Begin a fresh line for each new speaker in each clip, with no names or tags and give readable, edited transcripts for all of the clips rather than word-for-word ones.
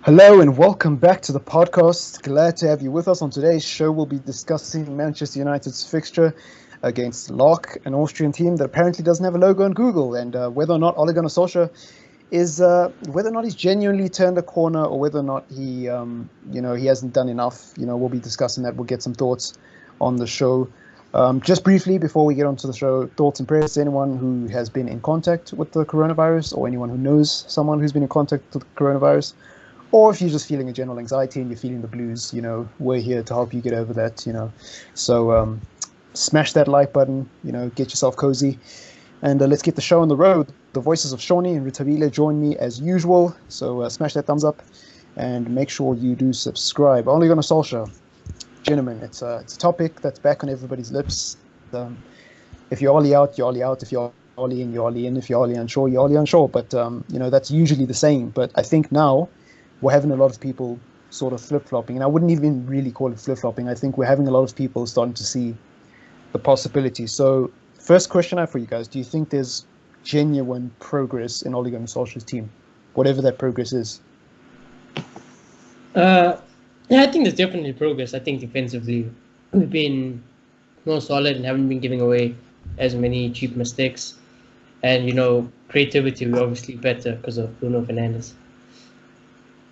Hello and welcome back to the podcast. Glad to have you with us. On today's show, we'll be discussing Manchester United's fixture against LASK, an Austrian team that apparently doesn't have a logo on Google, and whether or not Ole Gunnar Solskjaer is whether or not he's genuinely turned a corner, or whether or not he hasn't done enough. We'll be discussing that. We'll get some thoughts on the show. Just briefly before we get onto the show, thoughts and prayers to anyone who has been in contact with the coronavirus, or anyone who knows someone who's been in contact with the coronavirus. Or if you're just feeling a general anxiety and you're feeling the blues, we're here to help you get over that, So smash that like button, get yourself cozy. And let's get the show on the road. The voices of Shawnee and Ritabile join me as usual. So smash that thumbs up and make sure you do subscribe. Ole Gunnar Solskjaer. Gentlemen, it's a topic that's back on everybody's lips. If you're Ollie out, you're Ollie out. If you're Ollie in, you're Ollie in. If you're Ollie unsure, you're Ollie unsure. But, that's usually the same. But I think now we're having a lot of people sort of flip-flopping. And I wouldn't even really call it flip-flopping. I think we're having a lot of people starting to see the possibility. So first question I have for you guys, do you think there's genuine progress in Ole Gunnar Solskjaer's team, whatever that progress is?
Yeah, I think there's definitely progress. I think defensively we've been more solid and haven't been giving away as many cheap mistakes. And, creativity, we're obviously better because of Bruno Fernandes.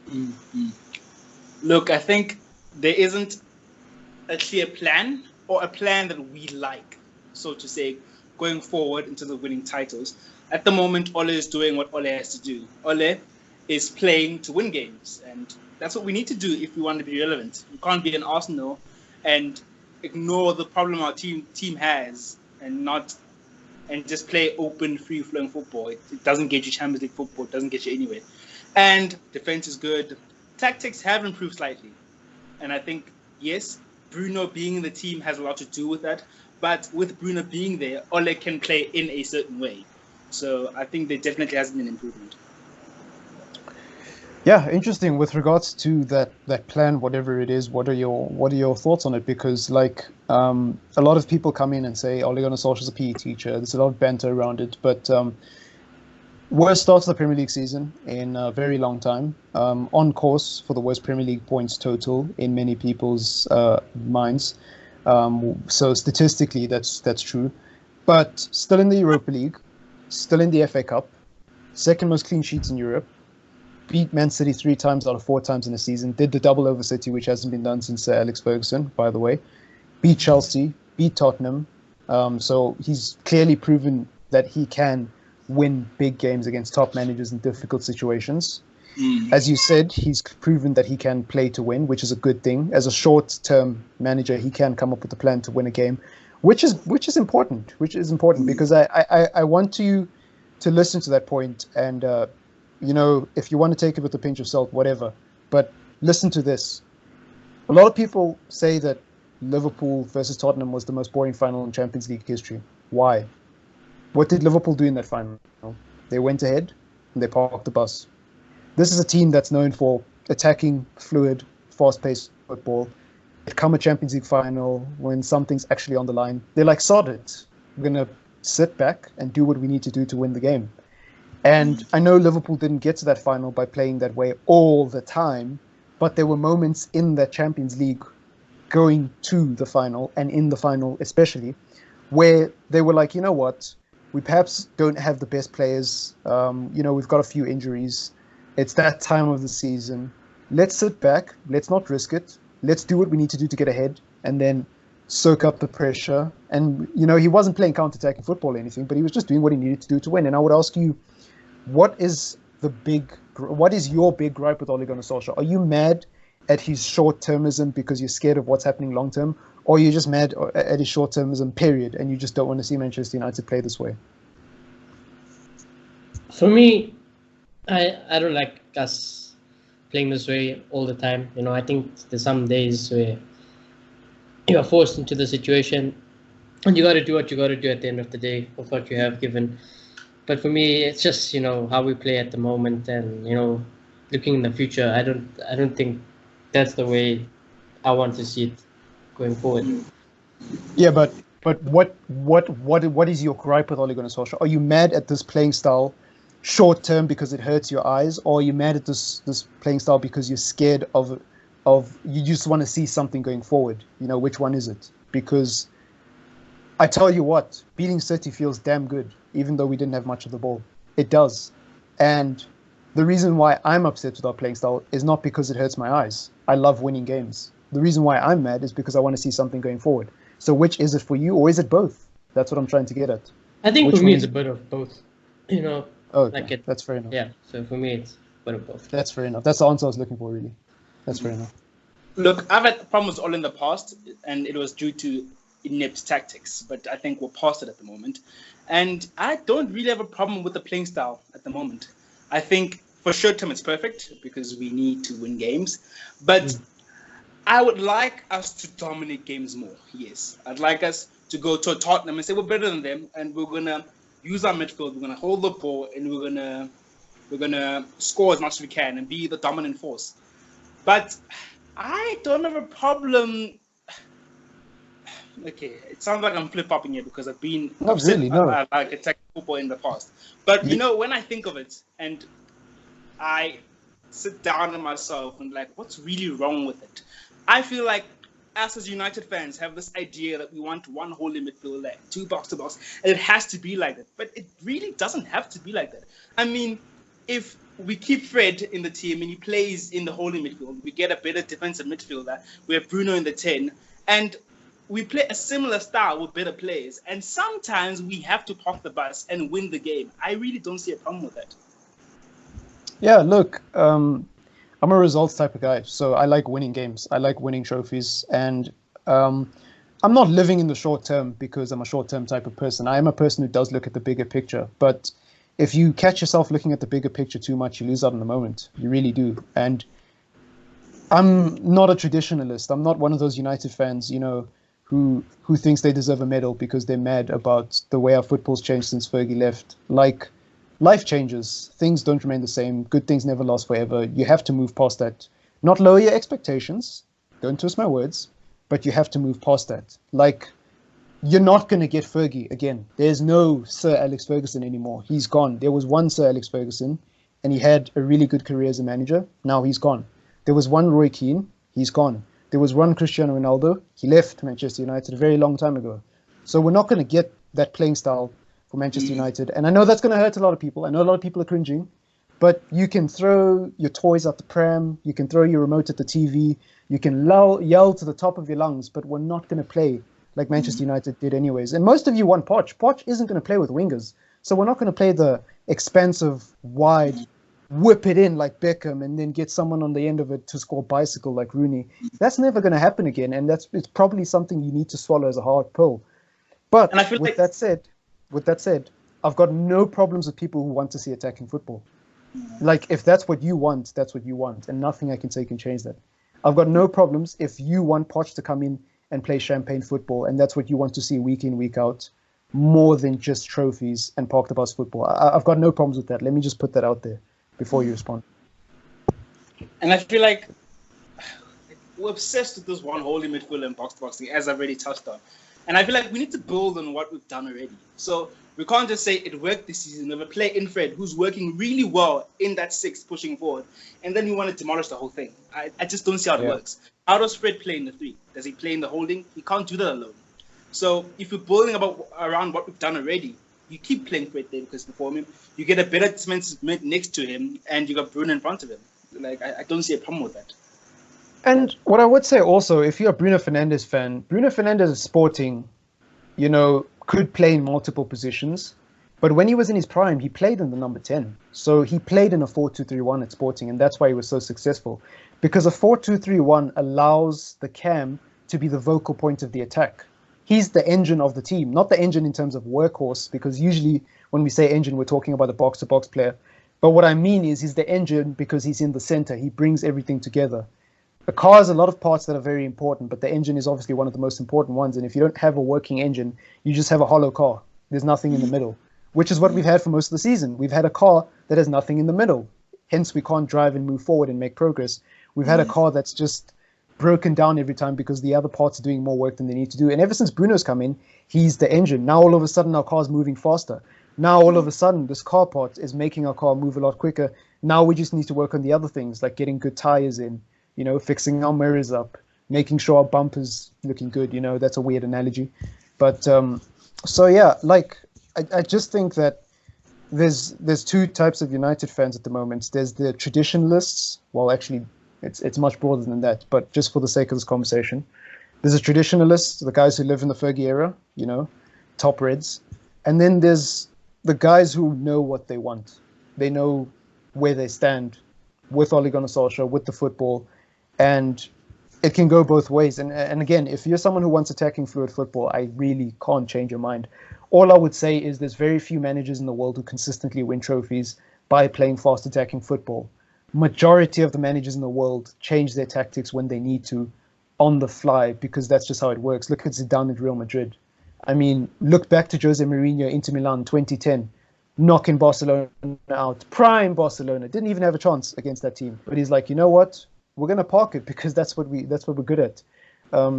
Mm-hmm. Look, I think there isn't a clear plan or a plan that we like, so to say, going forward into the winning titles. At the moment, Ole is doing what Ole has to do. Ole is playing to win games, and that's what we need to do if we want to be relevant. We can't be an Arsenal and ignore the problem our team has and just play open, free-flowing football. It doesn't get you Champions League football. It doesn't get you anywhere. And defense is good. Tactics have improved slightly. And I think, yes, Bruno being in the team has a lot to do with that. But with Bruno being there, Ole can play in a certain way. So I think there definitely has been an improvement.
Yeah, interesting. With regards to that plan, whatever it is, what are your thoughts on it? Because a lot of people come in and say Ole Gunnar Solskjaer is a PE teacher. There's a lot of banter around it, but worst start to the Premier League season in a very long time. On course for the worst Premier League points total in many people's minds. So statistically, that's true. But still in the Europa League, still in the FA Cup, second most clean sheets in Europe. Beat Man City 3 times out of 4 times in the season. Did the double over City, which hasn't been done since Alex Ferguson, by the way. Beat Chelsea, beat Tottenham. So he's clearly proven that he can win big games against top managers in difficult situations. As you said, he's proven that he can play to win, which is a good thing. As a short-term manager, he can come up with a plan to win a game, which is important. Because I want you to listen to that point, and if you want to take it with a pinch of salt, whatever. But listen to this. A lot of people say that Liverpool versus Tottenham was the most boring final in Champions League history. Why? What did Liverpool do in that final? They went ahead and they parked the bus. This is a team that's known for attacking, fluid, fast-paced football. They come a Champions League final when something's actually on the line. They're like, sod it. We're going to sit back and do what we need to do to win the game. And I know Liverpool didn't get to that final by playing that way all the time, but there were moments in that Champions League going to the final, and in the final especially, where they were like, you know what, we perhaps don't have the best players. We've got a few injuries. It's that time of the season. Let's sit back. Let's not risk it. Let's do what we need to do to get ahead, and then soak up the pressure. And, he wasn't playing counter-attacking football or anything, but he was just doing what he needed to do to win. And I would ask you, what is your big gripe with Ole Gunnar Solskjaer? Are you mad at his short-termism because you're scared of what's happening long-term? Or are you just mad at his short-termism, period, and you just don't want to see Manchester United play this way?
For me, I don't like us playing this way all the time. I think there's some days where you are forced into the situation and you got to do what you got to do at the end of the day with what you have given. But for me, it's just, how we play at the moment and, looking in the future. I don't think that's the way I want to see it going forward.
Yeah, but what is your gripe with Ole Gunnar Solskjaer? Are you mad at this playing style short term because it hurts your eyes, or are you mad at this playing style because you're scared of you just want to see something going forward? You know, which one is it? Because I tell you what, beating City feels damn good, even though we didn't have much of the ball. It does. And the reason why I'm upset with our playing style is not because it hurts my eyes. I love winning games. The reason why I'm mad is because I want to see something going forward. So which is it for you, or is it both? That's what I'm trying to get at.
I think
Which
for me
one
it's
is
a bit of both. You know,
Oh, okay.
like it.
That's fair enough.
Yeah. So for me it's a bit of both.
That's fair enough. That's the answer I was looking for, really. That's fair enough.
Look, I've had problems all in the past, and it was due to inept tactics, but I think we're past it at the moment. And I don't really have a problem with the playing style at the moment. I think for short term it's perfect because we need to win games, but I would like us to dominate games more. Yes, I'd like us to go to Tottenham and say we're better than them, and we're gonna use our midfield. We're gonna hold the ball, and we're gonna score as much as we can and be the dominant force. But I don't have a problem. Okay, it sounds like I'm flip-flopping here because I've been
Not really, no.
like attacking football in the past. But you know, when I think of it and I sit down on myself and like, what's really wrong with it? I feel like us as United fans have this idea that we want one holy midfielder, two box to box, and it has to be like that. But it really doesn't have to be like that. I mean, if we keep Fred in the team and he plays in the holding midfield, we get a better defensive midfielder. We have Bruno in the 10, and we play a similar style with better players. And sometimes we have to park the bus and win the game. I really don't see a problem with that.
Yeah, look, I'm a results type of guy, so I like winning games. I like winning trophies, and I'm not living in the short term because I'm a short term type of person. I am a person who does look at the bigger picture, but if you catch yourself looking at the bigger picture too much, you lose out in the moment. You really do. And I'm not a traditionalist. I'm not one of those United fans, you know, who thinks they deserve a medal because they're mad about the way our football's changed since Fergie left. Like, life changes. Things don't remain the same. Good things never last forever. You have to move past that. Not lower your expectations. Don't twist my words. But you have to move past that. Like, you're not going to get Fergie again. There's no Sir Alex Ferguson anymore. He's gone. There was one Sir Alex Ferguson, and he had a really good career as a manager. Now he's gone. There was one Roy Keane. He's gone. There was one Cristiano Ronaldo. He left Manchester United a very long time ago. So we're not going to get that playing style for Manchester United. And I know that's going to hurt a lot of people. I know a lot of people are cringing. But you can throw your toys at the pram. You can throw your remote at the TV. You can yell to the top of your lungs. But we're not going to play like Manchester United did anyways. And most of you want Poch. Poch isn't going to play with wingers. So we're not going to play the expansive, wide, whip it in like Beckham and then get someone on the end of it to score bicycle like Rooney. That's never going to happen again. And it's probably something you need to swallow as a hard pill. But with that said, I've got no problems with people who want to see attacking football. Like, if that's what you want, that's what you want. And nothing I can say can change that. I've got no problems if you want Poch to come in and play champagne football, and that's what you want to see week in, week out, more than just trophies and park the bus football. I've got no problems with that. Let me just put that out there before you respond.
And I feel like we're obsessed with this one holy midfield and box-to-box thing, as I've already touched on. And I feel like we need to build on what we've done already. So we can't just say it worked this season. We have a player in Fred who's working really well in that 6 pushing forward, and then you want to demolish the whole thing. I just don't see how it works. How does Fred play in the 3? Does he play in the holding? He can't do that alone. So if you're building around what we've done already, you keep playing Fred there because before him, you get a better defensive mid next to him, and you got Bruno in front of him. Like, I don't see a problem with that.
And what I would say also, if you're a Bruno Fernandes fan, Bruno Fernandes is Sporting, you know, could play in multiple positions. But when he was in his prime, he played in the number 10. So he played in a 4-2-3-1 at Sporting, and that's why he was so successful. Because a 4-2-3-1 allows the cam to be the vocal point of the attack. He's the engine of the team, not the engine in terms of workhorse, because usually when we say engine, we're talking about a box-to-box player. But what I mean is he's the engine because he's in the center. He brings everything together. A car has a lot of parts that are very important, but the engine is obviously one of the most important ones. And if you don't have a working engine, you just have a hollow car. There's nothing in the middle, which is what we've had for most of the season. We've had a car that has nothing in the middle. Hence, we can't drive and move forward and make progress. We've had a car that's just broken down every time because the other parts are doing more work than they need to do. And ever since Bruno's come in, he's the engine. Now, all of a sudden, our car's moving faster. Now all of a sudden, this car part is making our car move a lot quicker. Now we just need to work on the other things, like getting good tires in, fixing our mirrors up, making sure our bumper's looking good. That's a weird analogy. But so yeah, like I just think that there's two types of United fans at the moment. There's the traditionalists. Well, actually, it's much broader than that. But just for the sake of this conversation, there's a traditionalist, the guys who live in the Fergie era, top Reds, and then there's the guys who know what they want. They know where they stand with Ole Gunnar Solskjaer, with the football, and it can go both ways. And again, if you're someone who wants attacking fluid football, I really can't change your mind. All I would say is there's very few managers in the world who consistently win trophies by playing fast attacking football. Majority of the managers in the world change their tactics when they need to on the fly, because that's just how it works. Look at Zidane at Real Madrid. I mean, look back to Jose Mourinho, Inter Milan, 2010, knocking Barcelona out. Prime Barcelona, didn't even have a chance against that team. But he's like, you know what? We're going to park it because that's what we're good at.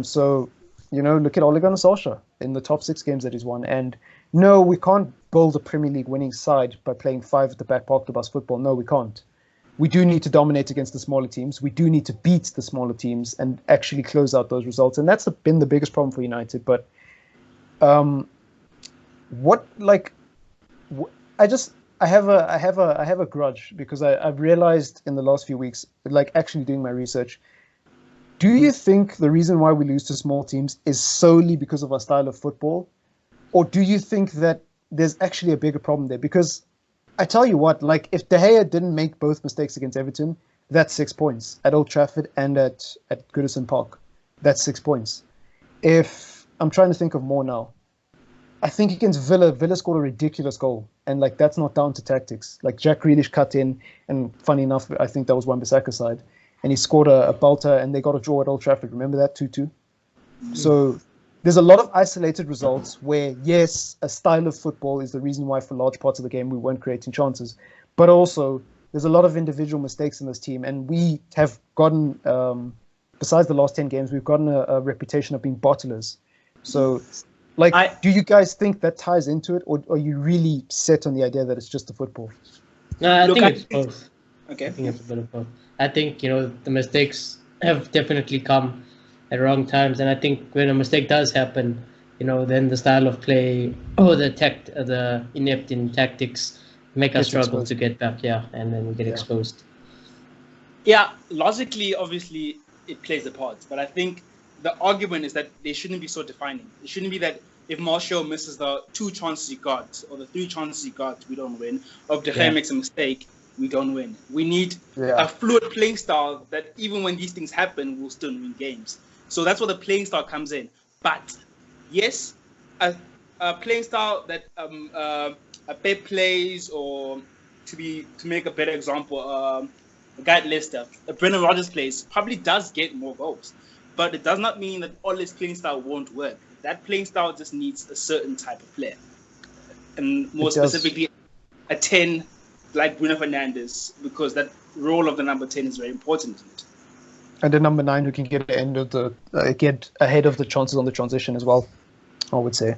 So, look at Ole Gunnar Solskjaer in the top 6 games that he's won. And no, we can't build a Premier League winning side by playing 5 at the back, park the bus football. No, we can't. We do need to dominate against the smaller teams. We do need to beat the smaller teams and actually close out those results. And that's been the biggest problem for United. But I have a grudge because I've realized in the last few weeks, like actually doing my research, do you think the reason why we lose to small teams is solely because of our style of football? Or do you think that there's actually a bigger problem there? Because I tell you what, like if De Gea didn't make both mistakes against Everton, that's 6 points at Old Trafford and at Goodison Park. That's 6 points. If I'm trying to think of more now, I think against Villa scored a ridiculous goal, and like that's not down to tactics. Like Jack Grealish cut in, and funny enough, I think that was Wan-Bissaka's side, and he scored a belter, and they got a draw at Old Trafford. Remember that 2-2? Mm-hmm. So there's a lot of isolated results where, yes, a style of football is the reason why for large parts of the game we weren't creating chances, but also there's a lot of individual mistakes in this team, and we have gotten, besides the last 10 games, we've gotten a reputation of being bottlers. So. Do you guys think that ties into it, or are you really set on the idea that it's just the football?
No, I think it's both.
Okay.
I think it's a bit of both. I think, the mistakes have definitely come at wrong times, and I think when a mistake does happen, then the style of play or the inept in tactics make us struggle to get back, and then we get exposed.
Yeah, logically, obviously, it plays a part, but I think the argument is that they shouldn't be so defining. It shouldn't be that if Martial misses the 2 chances he got or the 3 chances he got, we don't win. Or if De Gea makes a mistake, we don't win. We need a fluid playing style that even when these things happen, we'll still win games. So that's where the playing style comes in. But yes, a playing style that a Pep plays, or to make a better example, a guy at Leicester, a Brendan Rodgers plays, probably does get more goals. But it does not mean that all his playing style won't work. That playing style just needs a certain type of player. And more specifically, a 10 like Bruno Fernandes, because that role of the number 10 is very important in it.
And the number 9 who can get ahead of the chances on the transition as well, I would say.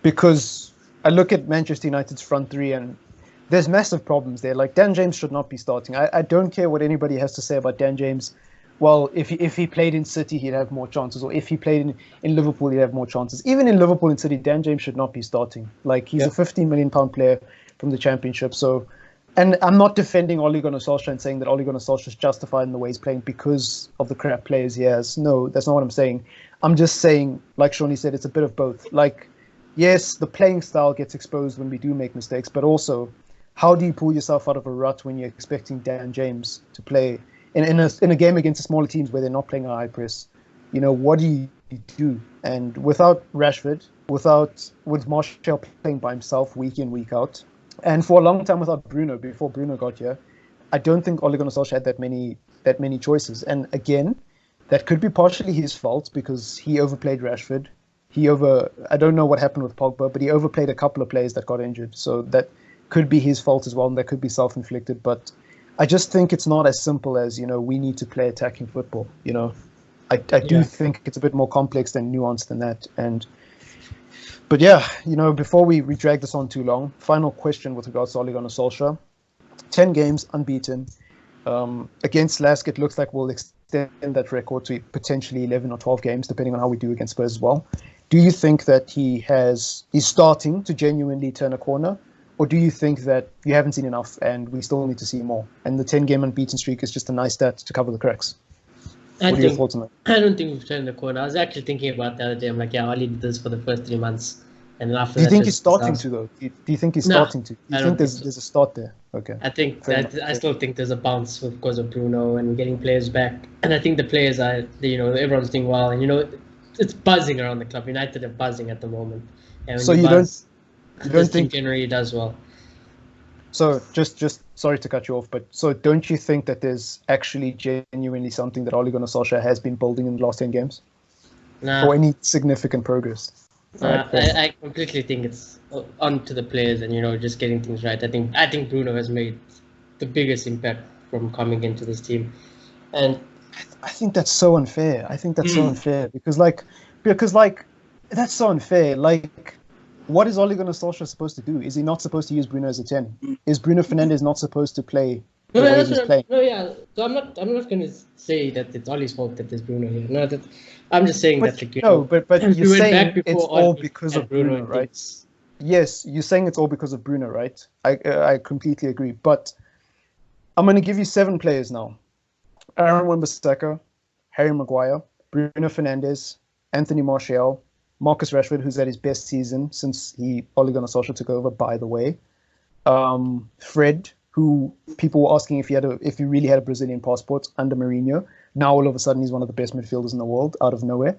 Because I look at Manchester United's front 3 and there's massive problems there. Like Dan James should not be starting. I don't care what anybody has to say about Dan James. Well, if he played in City, he'd have more chances. Or if he played in Liverpool, he'd have more chances. Even in Liverpool and City, Dan James should not be starting. Like, he's a £15 million player from the Championship. So, and I'm not defending Ole Gunnar Solskjaer and saying that Ole Gunnar Solskjaer is justified in the way he's playing because of the crap players he has. No, that's not what I'm saying. I'm just saying, like Shawnee said, it's a bit of both. Like, yes, the playing style gets exposed when we do make mistakes, but also, how do you pull yourself out of a rut when you're expecting Dan James to play in a game against the smaller teams where they're not playing a high press? What do you do? And without Rashford, with Martial playing by himself week in, week out, and for a long time without Bruno, before Bruno got here, I don't think Ole Gunnar Solskjaer had that many choices. And again, that could be partially his fault because he overplayed Rashford. I don't know what happened with Pogba, but he overplayed a couple of players that got injured. So that could be his fault as well, and that could be self-inflicted. But I just think it's not as simple as, we need to play attacking football. I do think it's a bit more complex and nuanced than that. And But yeah, before we drag this on too long, final question with regards to Ole Gunnar Solskjaer. 10 games unbeaten. Against LASK, it looks like we'll extend that record to potentially 11 or 12 games, depending on how we do against Spurs as well. Do you think that he's starting to genuinely turn a corner? Or do you think that you haven't seen enough and we still need to see more? And the 10-game unbeaten streak is just a nice stat to cover the cracks. What are your thoughts on that?
I don't think we've turned the corner. I was actually thinking about the other day. I'm like, yeah, Oli did this for the first 3 months. And then after
do you think he's starting to, though? Do you think he's starting to? Do you think there's a start there? Okay.
I still think there's a bounce because of Bruno and getting players back. And I think the players are, everyone's doing well. And, it's buzzing around the club. United are buzzing at the moment. And when
so you don't think
generally does well.
So just sorry to cut you off, but so don't you think that there's actually genuinely something that Ole Gunnar Solskjaer has been building in the last 10 games?
Nah.
Or any significant progress?
I completely think it's on to the players and just getting things right. I think Bruno has made the biggest impact from coming into this team, and
I think that's so unfair. So unfair because that's so unfair. Like, what is Ole Gunnar Solskjaer supposed to do? Is he not supposed to use Bruno as a 10? Is Bruno Fernandes not supposed to play the way he's playing?
No, yeah. So I'm not going to say that it's Ole's fault that there's Bruno here. No, I'm just saying that.
But you're saying it's all because of
Bruno,
right? Yes, you're saying it's all because of Bruno, right? I completely agree. But I'm going to give you 7 players now: Aaron Wan-Bissaka, Harry Maguire, Bruno Fernandes, Anthony Martial, Marcus Rashford, who's at his best season since Ole Gunnar Solskjaer took over, by the way. Fred, who people were asking if he really had a Brazilian passport under Mourinho. Now all of a sudden he's one of the best midfielders in the world out of nowhere.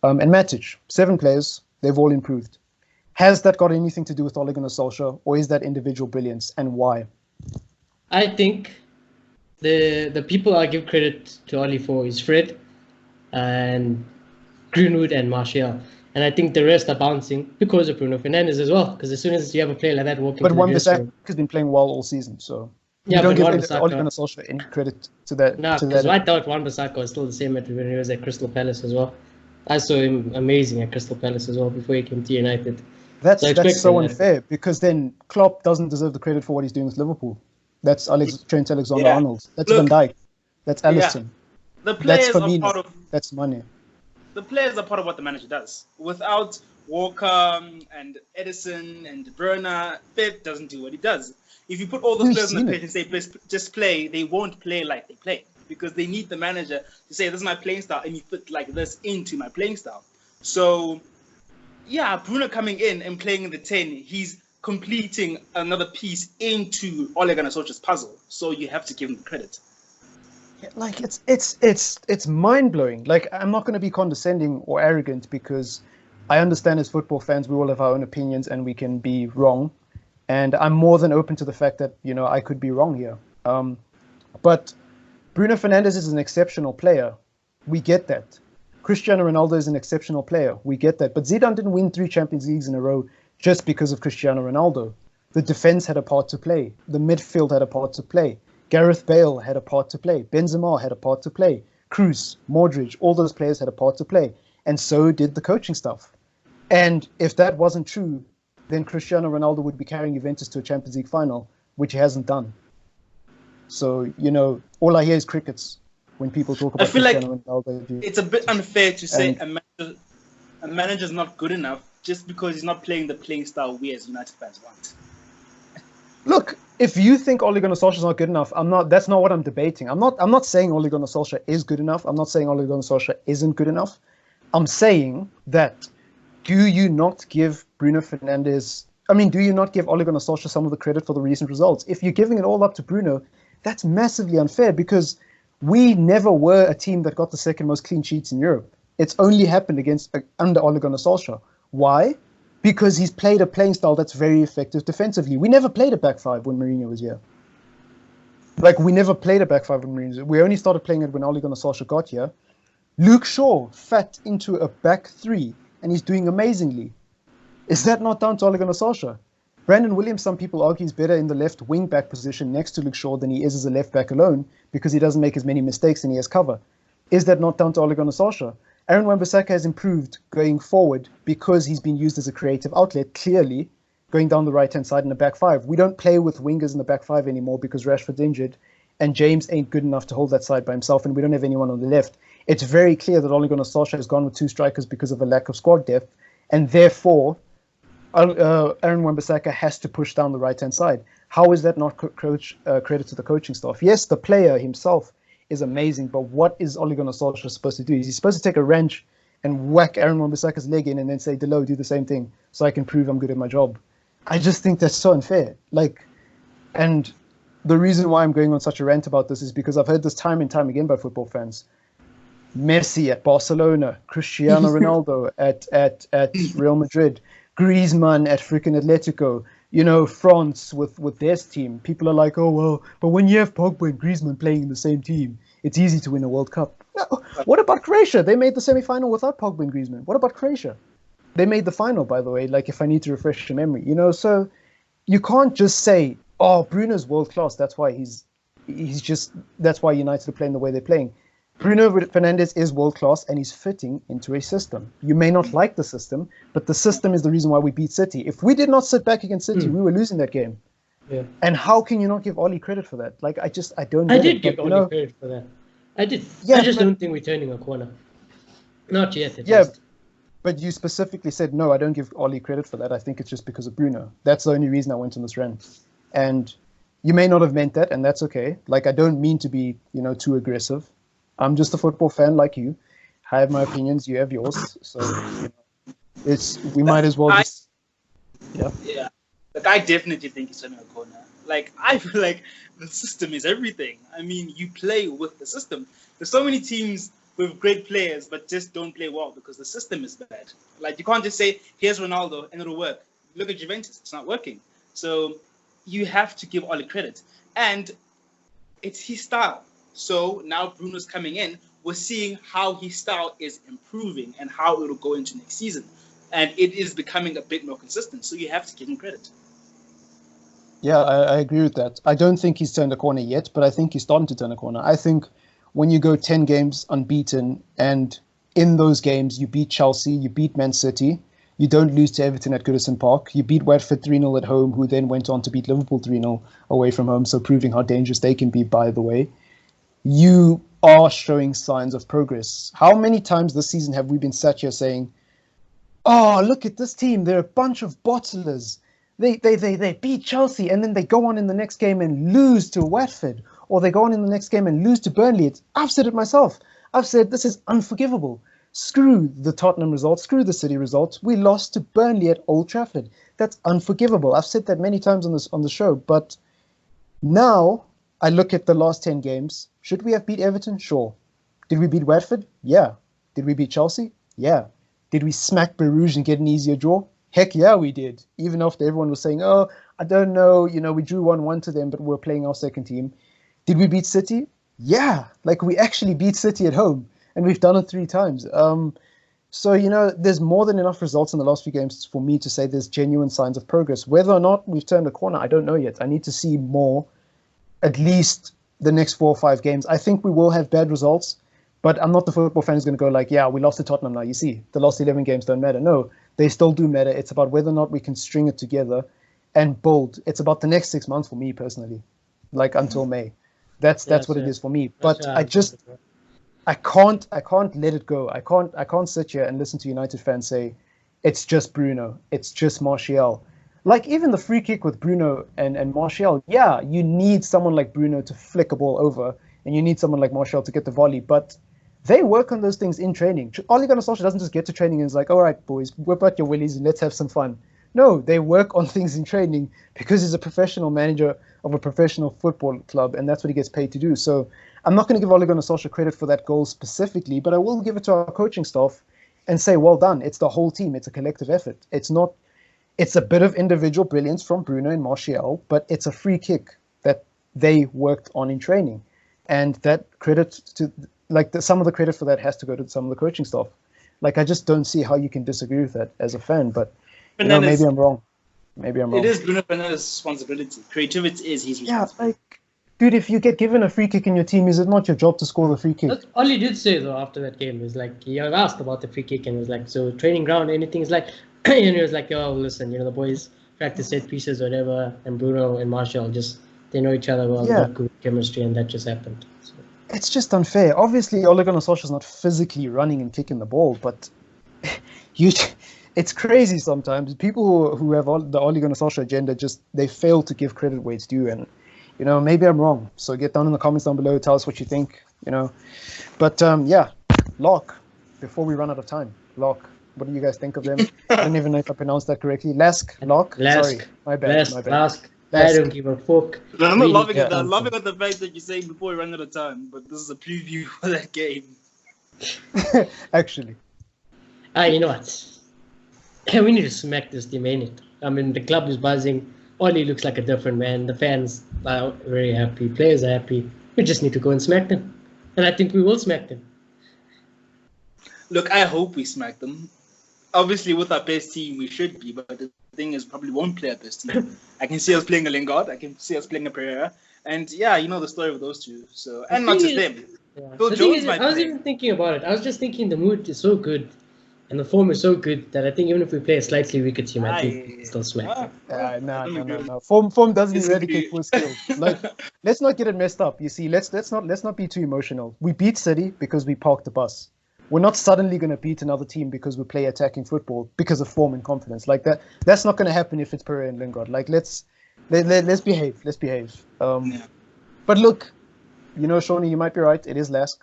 And Matic, 7 players, they've all improved. Has that got anything to do with Ole Gunnar Solskjaer, or is that individual brilliance, and why?
I think the people I give credit to Ole for is Fred and Greenwood and Martial. And I think the rest are bouncing because of Bruno Fernandes as well. Because as soon as you have a player like that walking,
but Wan-Bissaka has been playing well all season, so you don't give Ole Gunnar Solskjaer any credit to that.
No, because I thought Wan-Bissaka was still the same when he was at Crystal Palace as well. I saw him amazing at Crystal Palace as well before he came to United.
That's so unfair because then Klopp doesn't deserve the credit for what he's doing with Liverpool. That's Trent Alexander-Arnold. That's Van Dijk. That's Alisson.
The players
that's
are part of.
That's money.
The players are part of what the manager does. Without Walker and Edison and De Bruyne, Pep doesn't do what he does. If you put all those players on the pitch and say just play, they won't play like they play because they need the manager to say this is my playing style and you fit like this into my playing style. So, yeah, Bruno coming in and playing in the 10, he's completing another piece into Ole Gunnar Solskjaer's puzzle. So you have to give him the credit.
Like it's mind-blowing. Like, I'm not going to be condescending or arrogant because I understand as football fans we all have our own opinions and we can be wrong, and I'm more than open to the fact that I could be wrong here. But Bruno Fernandes is an exceptional player. We get that. Cristiano Ronaldo is an exceptional player. We get that. But Zidane didn't win 3 Champions Leagues in a row just because of Cristiano Ronaldo. The defense had a part to play. The midfield had a part to play. Gareth Bale had a part to play. Benzema had a part to play. Kroos, Modric, all those players had a part to play. And so did the coaching staff. And if that wasn't true, then Cristiano Ronaldo would be carrying Juventus to a Champions League final, which he hasn't done. So, all I hear is crickets when people talk about Cristiano Ronaldo.
It's a bit unfair to say a manager's not good enough just because he's not playing the playing style we as United fans want.
Look, if you think Ole Gunnar Solskjaer is not good enough, that's not what I'm debating. I'm not saying Ole Gunnar Solskjaer is good enough. I'm not saying Ole Gunnar Solskjaer isn't good enough. I'm saying that do you not give Ole Gunnar Solskjaer some of the credit for the recent results? If you're giving it all up to Bruno, that's massively unfair because we never were a team that got the second most clean sheets in Europe. It's only happened under Ole Gunnar Solskjaer. Why? Because he's played a playing style that's very effective defensively. We never played a back 5 when Mourinho was here. We never played a back 5 when Mourinho was here. We only started playing it when Ole Gunnar Solskjaer got here. Luke Shaw fat into a back 3, and he's doing amazingly. Is that not down to Ole Gunnar Solskjaer? Brandon Williams, some people argue, is better in the left wing back position next to Luke Shaw than he is as a left back alone because he doesn't make as many mistakes and he has cover. Is that not down to Ole Gunnar Solskjaer? Aaron Wan-Bissaka has improved going forward because he's been used as a creative outlet, clearly, going down the right-hand side in the back five. We don't play with wingers in the back five anymore because Rashford's injured, and James ain't good enough to hold that side by himself, and we don't have anyone on the left. It's very clear that Ole Gunnar Solskjaer has gone with two strikers because of a lack of squad depth, and therefore Aaron Wan-Bissaka has to push down the right-hand side. How is that not credit to the coaching staff? Yes, the player himself is amazing, but what is Ole Gunnar Solskjaer supposed to do? Is he supposed to take a wrench and whack Aaron Wan-Bissaka's leg in and then say, Delo, do the same thing so I can prove I'm good at my job? I just think that's so unfair. And the reason why I'm going on such a rant about this is because I've heard this time and time again by football fans. Messi at Barcelona, Cristiano Ronaldo at Real Madrid, Griezmann at freaking Atletico, France with their team. People are like, oh, well, but when you have Pogba and Griezmann playing in the same team, it's easy to win a World Cup. No. What about Croatia? They made the semi-final without Pogba and Griezmann. What about Croatia? They made the final, by the way, if I need to refresh your memory. So you can't just say, oh, Bruno's world-class, that's why that's why United are playing the way they're playing. Bruno Fernandes is world-class and he's fitting into a system. You may not like the system, but the system is the reason why we beat City. If we did not sit back against City, we were losing that game.
Yeah.
And how can you not give Oli credit for that? I don't.
I did give Oli credit for that. I did. Yeah, I just don't think we're turning a corner. Not yet. At least.
But you specifically said no. I don't give Oli credit for that. I think it's just because of Bruno. That's the only reason I went on this rant. And you may not have meant that, and that's okay. I don't mean to be, too aggressive. I'm just a football fan like you. I have my opinions. You have yours. So we might as well just. Yeah.
Yeah. I definitely think it's turning a corner. I feel like the system is everything. I mean, you play with the system. There's so many teams with great players, but just don't play well because the system is bad. You can't just say, here's Ronaldo, and it'll work. Look at Juventus. It's not working. So you have to give Ole credit. And it's his style. So now Bruno's coming in. We're seeing how his style is improving and how it'll go into next season. And it is becoming a bit more consistent. So you have to give him credit.
Yeah, I agree with that. I don't think he's turned a corner yet, but I think he's starting to turn a corner. I think when you go 10 games unbeaten and in those games you beat Chelsea, you beat Man City, you don't lose to Everton at Goodison Park, you beat Watford 3-0 at home, who then went on to beat Liverpool 3-0 away from home, so proving how dangerous they can be, by the way. You are showing signs of progress. How many times this season have we been sat here saying, oh, look at this team, they're a bunch of bottlers. They beat Chelsea and then they go on in the next game and lose to Watford, or they go on in the next game and lose to Burnley. I've said it myself. I've said this is unforgivable. Screw the Tottenham results, screw the City results. We lost to Burnley at Old Trafford. That's unforgivable. I've said that many times on the show, but now I look at the last 10 games. Should we have beat Everton? Sure. Did we beat Watford? Yeah. Did we beat Chelsea? Yeah. Did we smack Bruges and get an easier draw? Heck yeah, we did. Even after everyone was saying, oh, I don't know, we drew 1-1 to them, but we're playing our second team. Did we beat City? Yeah. We actually beat City at home, and we've done it 3 times. So, there's more than enough results in the last few games for me to say there's genuine signs of progress. Whether or not we've turned a corner, I don't know yet. I need to see more, at least the next 4 or 5 games. I think we will have bad results, but I'm not the football fan who's going to go yeah, we lost to Tottenham now. You see, the last 11 games don't matter. No, they still do matter. It's about whether or not we can string it together and build. It's about the next 6 months for me personally, until May. That's what it is for me. But I can't let it go. I can't sit here and listen to United fans say it's just Bruno, it's just Martial. Even the free kick with Bruno and Martial, yeah, you need someone like Bruno to flick a ball over, and you need someone like Martial to get the volley, but they work on those things in training. Ole Gunnar Solskjaer doesn't just get to training and is like, all right, boys, whip out your willies and let's have some fun. No, they work on things in training because he's a professional manager of a professional football club, and that's what he gets paid to do. So I'm not going to give Ole Gunnar Solskjaer credit for that goal specifically, but I will give it to our coaching staff and say, well done. It's the whole team. It's a collective effort. It's a bit of individual brilliance from Bruno and Martial, but it's a free kick that they worked on in training. And that credit to, some of the credit for that has to go to some of the coaching staff. I just don't see how you can disagree with that as a fan, but maybe I'm wrong. Maybe I'm wrong.
It is Bruno Fernandes' responsibility. Creativity is his responsibility.
dude, if you get given a free kick in your team, is it not your job to score the free kick?
That's all he did say though after that game was like he was asked about the free kick and was like, so training ground, anything is like, and he was like, oh listen, the boys practice set pieces, whatever, and Bruno and Martial just they know each other well,
Yeah.
got good chemistry, and that just happened. So.
It's just unfair. Obviously, Ole Gunnar Solskjaer's not physically running and kicking the ball, but it's crazy sometimes. People who have the Ole Gunnar Solskjaer agenda they fail to give credit where it's due, and maybe I'm wrong. So get down in the comments down below, tell us what you think. But yeah, LASK. Before we run out of time, LASK. What do you guys think of them? I don't even know if I pronounced that correctly. LASK. Sorry, my bad.
LASK. I don't give a fuck.
I'm not laughing at that.
yeah.
I'm laughing at the fact that you're saying before we run out of time, but this is a preview for that game.
Actually,
You know what? We need to smack this team, ain't it? I mean, the club is buzzing. Oli looks like a different man. The fans are very happy. Players are happy. We just need to go and smack them. And I think we will smack them.
Look, I hope we smack them. Obviously, with our best team, we should be, but the thing is, probably won't play our best team. I can see us playing a Lingard. I can see us playing a Pereira. And yeah, you know the story of those two. So, and not just them.
Yeah.
Phil
The thing
Jones
is,
might
I was
play.
even thinking about it. I was just thinking the mood is so good and the form is so good that I think even if we play a slightly weaker team, I think we can still smack them.
no. Form doesn't eradicate full skill. Like, let's not get it messed up. You see, let's not be too emotional. We beat City because we parked the bus. We're not suddenly going to beat another team because we play attacking football because of form and confidence. Like that. That's not going to happen if it's Pereira and Lingard. Like let's behave. Let's behave. But look, Shawnee, you might be right. It is LASK.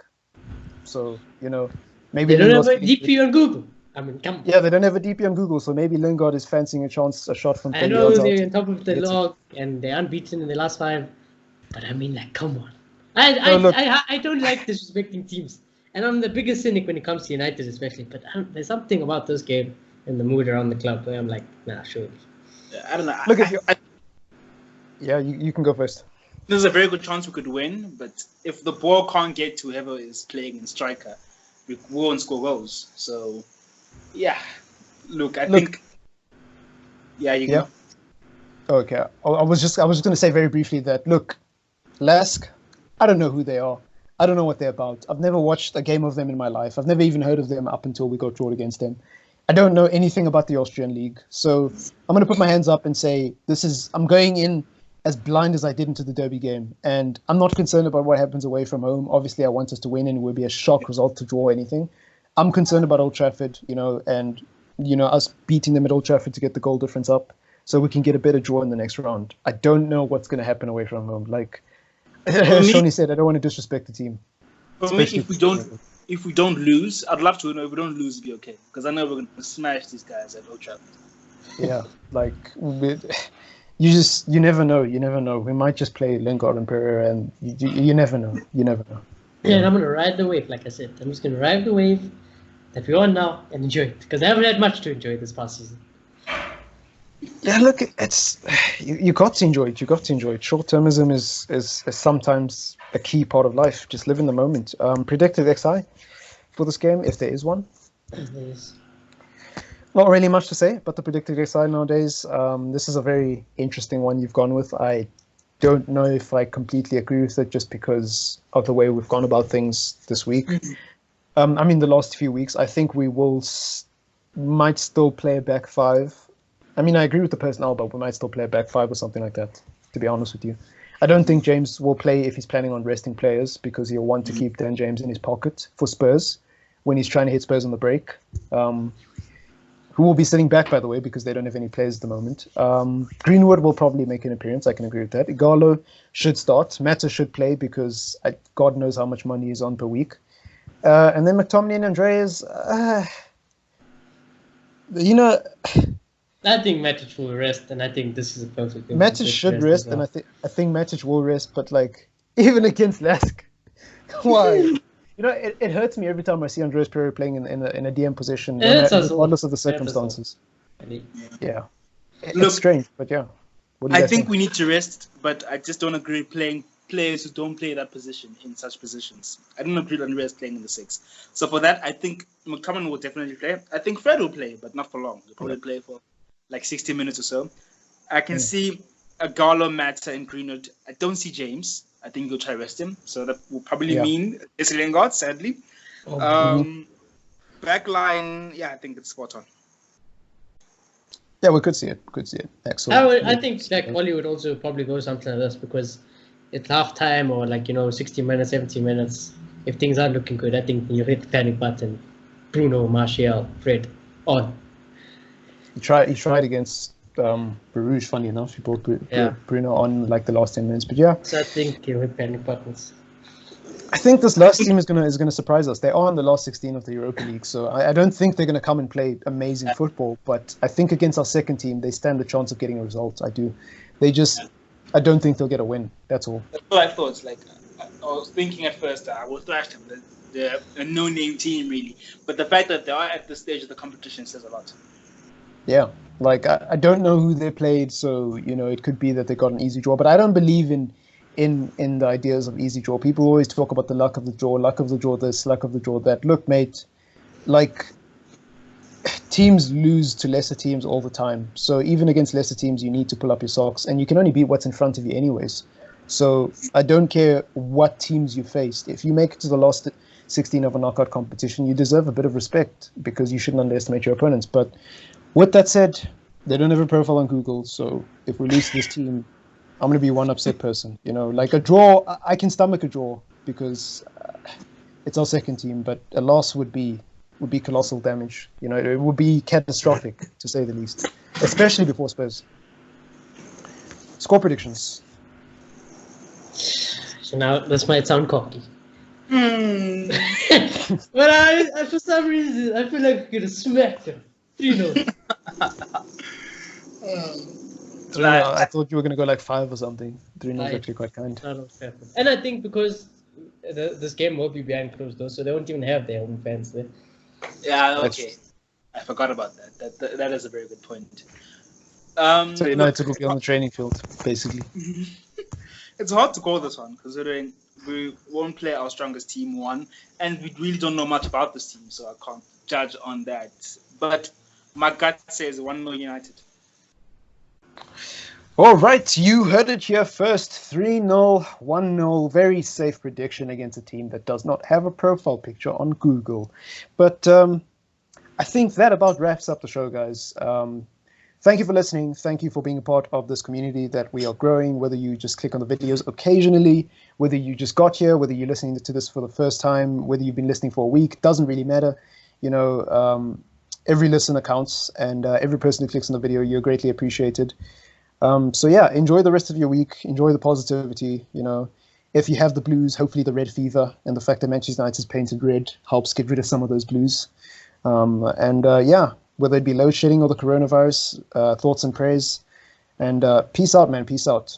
So maybe
They don't have a
Lingard's-
DP on Google. I mean, come on.
Yeah, they don't have a DP on Google, so maybe Lingard is fancying a shot from 20
I know
yards
they're
out.
on top of the log and they're unbeaten in the last 5, but I mean, like, come on.
look.
I don't like disrespecting teams, and I'm the biggest cynic when it comes to United, especially. But there's something about this game and the mood around the club where I'm like, nah, surely.
I don't know.
Look at you. Yeah, you can go first.
There's a very good chance we could win, but if the ball can't get to whoever is playing in striker, we won't score goals. So, yeah. Look, I think. Yeah, you
Yeah.
go.
Okay. I was just going to say very briefly that look, LASK, I don't know who they are. I don't know what they're about. I've never watched a game of them in my life. I've never even heard of them up until we got drawn against them. I don't know anything about the Austrian league. So I'm going to put my hands up and say I'm going in as blind as I did into the Derby game. And I'm not concerned about what happens away from home. Obviously, I want us to win and it would be a shock result to draw anything. I'm concerned about Old Trafford, and us beating them at Old Trafford to get the goal difference up so we can get a better draw in the next round. I don't know what's going to happen away from home. Like Shawnee said, I don't want to disrespect the team.
For me,
Especially
if we don't lose, I'd love to know if we don't lose, it'd be okay. Because I know we're going to smash these guys at Old Trafford.
Yeah, like you never know. You never know. We might just play Lingard and Pereira, and you never know. You never know.
Yeah, and I'm gonna ride the wave, like I said. I'm just gonna ride the wave that we're on now and enjoy it because I haven't had much to enjoy this past season.
Yeah, look, it's you got to enjoy it. You got to enjoy it. Short-termism is sometimes a key part of life. Just live in the moment. Predicted XI for this game, if there is one.
Yes.
Not really much to say about the predicted XI nowadays. This is a very interesting one you've gone with. I don't know if I completely agree with it just because of the way we've gone about things this week. The last few weeks. I think we might still play a back 5. I agree with the personnel, but we might still play a back 5 or something like that, to be honest with you. I don't think James will play if he's planning on resting players because he'll want to keep Dan James in his pocket for Spurs when he's trying to hit Spurs on the break. Who will be sitting back, by the way, because they don't have any players at the moment. Greenwood will probably make an appearance. I can agree with that. Igalo should start. Mata should play because God knows how much money he's on per week. And then McTominay and Andreas,
I think Matic will rest, and I think this is a perfect game.
Matic should rest, and I think Matic will rest, but even against LASK, why? It hurts me every time I see Andreas Pereira playing in a DM position, regardless of the circumstances. Yeah, it's strange, but yeah.
I think we need to rest, but I just don't agree playing players who don't play that position in such positions. I don't agree with Andreas playing in the 6. So for that, I think McTominay will definitely play. I think Fred will play, but not for long. He'll probably play for 60 minutes or so. I can see a Igalo, Mata, and Greenwood. I don't see James. I think you'll try to rest him. So that will probably
Yeah.
mean Jesse Lingard, sadly. Back line, yeah, I think it's spot on.
Yeah, we could see it. Excellent.
I think like Oli would also probably go something like this because it's half time or 60 minutes, 70 minutes. If things aren't looking good, I think when you hit the panic button, Bruno, Martial, Fred, on.
He tried against Bruges, funny enough. He brought Bruno on the last 10 minutes. But yeah.
So I think you hit panic buttons.
I think this last team is gonna surprise us. They are in the last 16 of the Europa League, so I don't think they're gonna come and play amazing football. But I think against our second team, they stand a chance of getting a result. I do. I don't think they'll get a win. That's all.
That's what I thought. I was thinking at first, I will thrash them. They're a no-name team, really. But the fact that they are at this stage of the competition says a lot.
Yeah, I don't know who they played, so it could be that they got an easy draw. But I don't believe in the ideas of easy draw. People always talk about the luck of the draw this, luck of the draw that. Look, mate, teams lose to lesser teams all the time. So even against lesser teams, you need to pull up your socks, and you can only beat what's in front of you anyways. So I don't care what teams you faced. If you make it to the last 16 of a knockout competition, you deserve a bit of respect because you shouldn't underestimate your opponents. But with that said, they don't have a profile on Google, so if we lose this team, I'm going to be one upset person. A draw, I can stomach a draw because it's our second team, but a loss would be colossal damage. It would be catastrophic, to say the least, especially before Spurs. Score predictions.
So now this might sound cocky. But I for some reason, I feel like we're going to smack them. 3-0.
I thought you were going to go 5 or something. 3-0 is actually quite kind.
And I think because this game will be behind closed doors, so they won't even have their own fans there.
Yeah, okay. I forgot about that. That is a very good point.
So United will be on the training field, basically.
It's hard to call this one, considering we won't play our strongest team one, and we really don't know much about this team, so I can't judge on that. But my gut says 1-0 United.
All right, you heard it here first. 3-0, 1-0. Very safe prediction against a team that does not have a profile picture on Google. But I think that about wraps up the show, guys. Thank you for listening. Thank you for being a part of this community that we are growing, whether you just click on the videos occasionally, whether you just got here, whether you're listening to this for the first time, whether you've been listening for a week, doesn't really matter. Every listener counts, and every person who clicks on the video, you're greatly appreciated. So yeah, enjoy the rest of your week. Enjoy the positivity. If you have the blues, hopefully the red fever and the fact that Manchester United is painted red helps get rid of some of those blues. Yeah, whether it be load shedding or the coronavirus, thoughts and prayers. And peace out, man. Peace out.